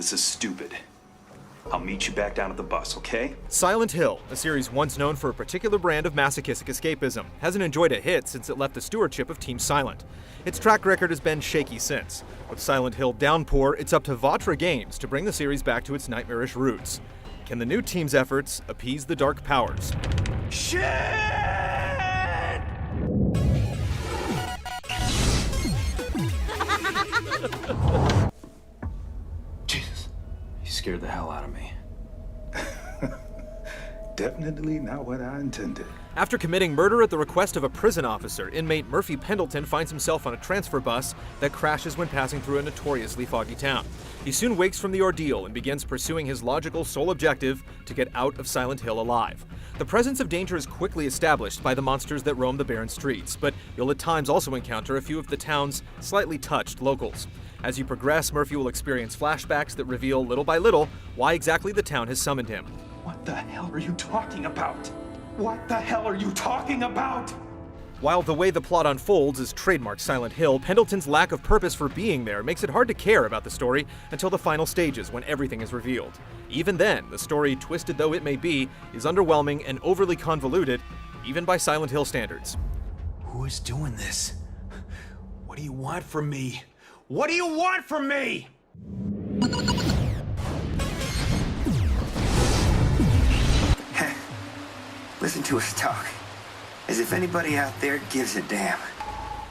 This is stupid. I'll meet you back down at the bus, okay? Silent Hill, a series once known for a particular brand of masochistic escapism, hasn't enjoyed a hit since it left the stewardship of Team Silent. Its track record has been shaky since. With Silent Hill Downpour, it's up to Vatra Games to bring the series back to its nightmarish roots. Can the new team's efforts appease the dark powers? Shit! Jesus, you scared the hell out of me. Definitely not what I intended. After committing murder at the request of a prison officer, inmate Murphy Pendleton finds himself on a transfer bus that crashes when passing through a notoriously foggy town. He soon wakes from the ordeal and begins pursuing his logical sole objective to get out of Silent Hill alive. The presence of danger is quickly established by the monsters that roam the barren streets, but you'll at times also encounter a few of the town's slightly touched locals. As you progress, Murphy will experience flashbacks that reveal little by little why exactly the town has summoned him. What the hell are you talking about? What the hell are you talking about? While the way the plot unfolds is trademark Silent Hill, Pendleton's lack of purpose for being there makes it hard to care about the story until the final stages when everything is revealed. Even then, the story, twisted though it may be, is underwhelming and overly convoluted, even by Silent Hill standards. Who is doing this? What do you want from me? What do you want from me? Listen to us talk, as if anybody out there gives a damn.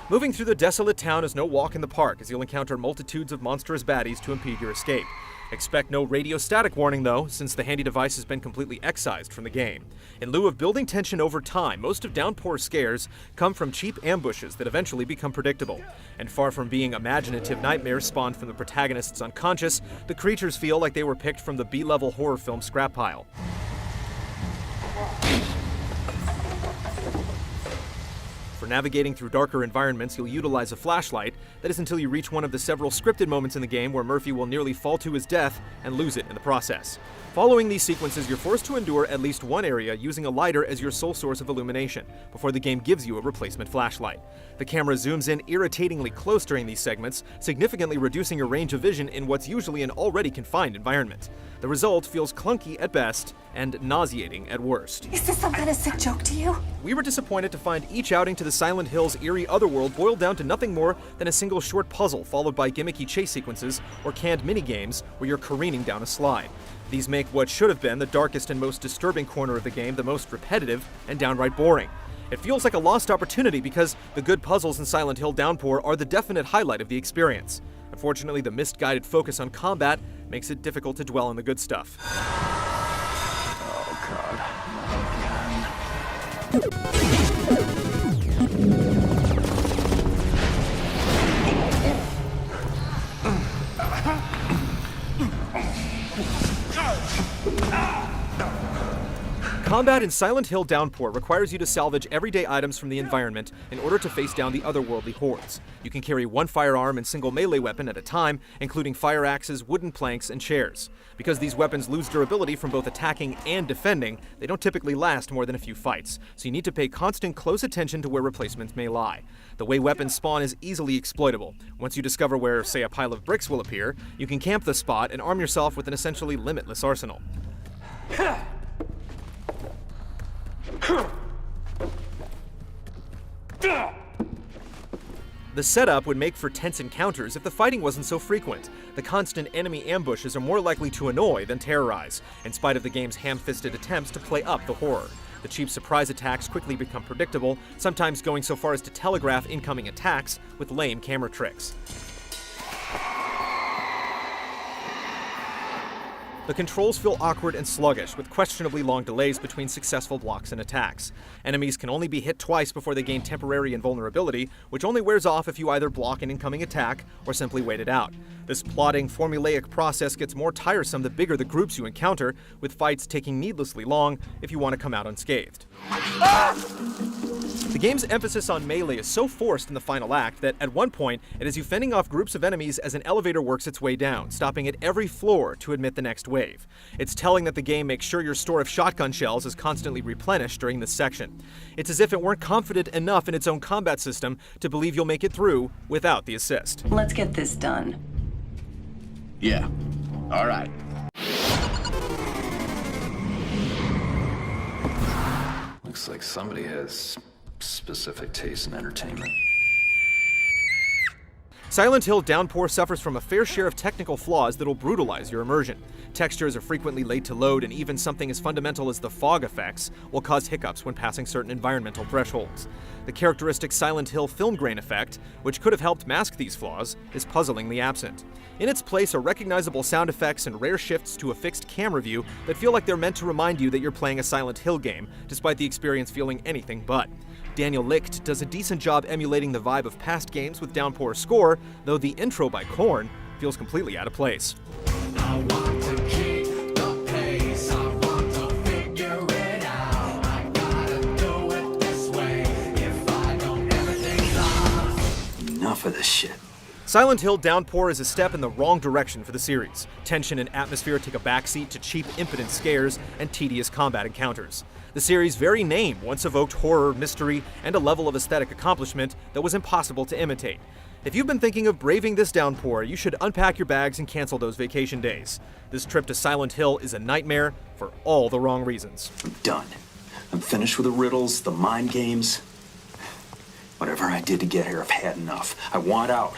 Moving through the desolate town is no walk in the park, as you'll encounter multitudes of monstrous baddies to impede your escape. Expect no radio static warning though, since the handy device has been completely excised from the game. In lieu of building tension over time, most of Downpour's scares come from cheap ambushes that eventually become predictable. And far from being imaginative nightmares spawned from the protagonist's unconscious, the creatures feel like they were picked from the B-level horror film scrap pile. For navigating through darker environments, you'll utilize a flashlight. That is until you reach one of the several scripted moments in the game where Murphy will nearly fall to his death and lose it in the process. Following these sequences, you're forced to endure at least one area using a lighter as your sole source of illumination, before the game gives you a replacement flashlight. The camera zooms in irritatingly close during these segments, significantly reducing your range of vision in what's usually an already confined environment. The result feels clunky at best and nauseating at worst. Is this some kind of sick joke to you? We were disappointed to find each outing to the Silent Hill's eerie otherworld boiled down to nothing more than a single short puzzle followed by gimmicky chase sequences or canned minigames where you're careening down a slide. These make what should have been the darkest and most disturbing corner of the game the most repetitive and downright boring. It feels like a lost opportunity because the good puzzles in Silent Hill Downpour are the definite highlight of the experience. Unfortunately, the misguided focus on combat makes it difficult to dwell on the good stuff. Oh God, not again. Combat in Silent Hill Downpour requires you to salvage everyday items from the environment in order to face down the otherworldly hordes. You can carry one firearm and single melee weapon at a time, including fire axes, wooden planks, and chairs. Because these weapons lose durability from both attacking and defending, they don't typically last more than a few fights, so you need to pay constant close attention to where replacements may lie. The way weapons spawn is easily exploitable. Once you discover where, say, a pile of bricks will appear, you can camp the spot and arm yourself with an essentially limitless arsenal. The setup would make for tense encounters if the fighting wasn't so frequent. The constant enemy ambushes are more likely to annoy than terrorize, in spite of the game's ham-fisted attempts to play up the horror. The cheap surprise attacks quickly become predictable, sometimes going so far as to telegraph incoming attacks with lame camera tricks. The controls feel awkward and sluggish, with questionably long delays between successful blocks and attacks. Enemies can only be hit twice before they gain temporary invulnerability, which only wears off if you either block an incoming attack or simply wait it out. This plodding, formulaic process gets more tiresome the bigger the groups you encounter, with fights taking needlessly long if you want to come out unscathed. The game's emphasis on melee is so forced in the final act that, at one point, it has you fending off groups of enemies as an elevator works its way down, stopping at every floor to admit the next wave. It's telling that the game makes sure your store of shotgun shells is constantly replenished during this section. It's as if it weren't confident enough in its own combat system to believe you'll make it through without the assist. Let's get this done. Yeah. All right. Looks like somebody has specific taste in entertainment. Silent Hill Downpour suffers from a fair share of technical flaws that'll brutalize your immersion. Textures are frequently late to load, and even something as fundamental as the fog effects will cause hiccups when passing certain environmental thresholds. The characteristic Silent Hill film grain effect, which could have helped mask these flaws, is puzzlingly absent. In its place are recognizable sound effects and rare shifts to a fixed camera view that feel like they're meant to remind you that you're playing a Silent Hill game, despite the experience feeling anything but. Daniel Licht does a decent job emulating the vibe of past games with Downpour's score, though the intro by Korn feels completely out of place. I want to keep the pace. I want to figure it out. I gotta do it this way. If I don't, everything's lost. Enough of this shit. Silent Hill Downpour is a step in the wrong direction for the series. Tension and atmosphere take a backseat to cheap, impotent scares and tedious combat encounters. The series' very name once evoked horror, mystery, and a level of aesthetic accomplishment that was impossible to imitate. If you've been thinking of braving this downpour, you should unpack your bags and cancel those vacation days. This trip to Silent Hill is a nightmare for all the wrong reasons. I'm done. I'm finished with the riddles, the mind games. Whatever I did to get here, I've had enough. I want out.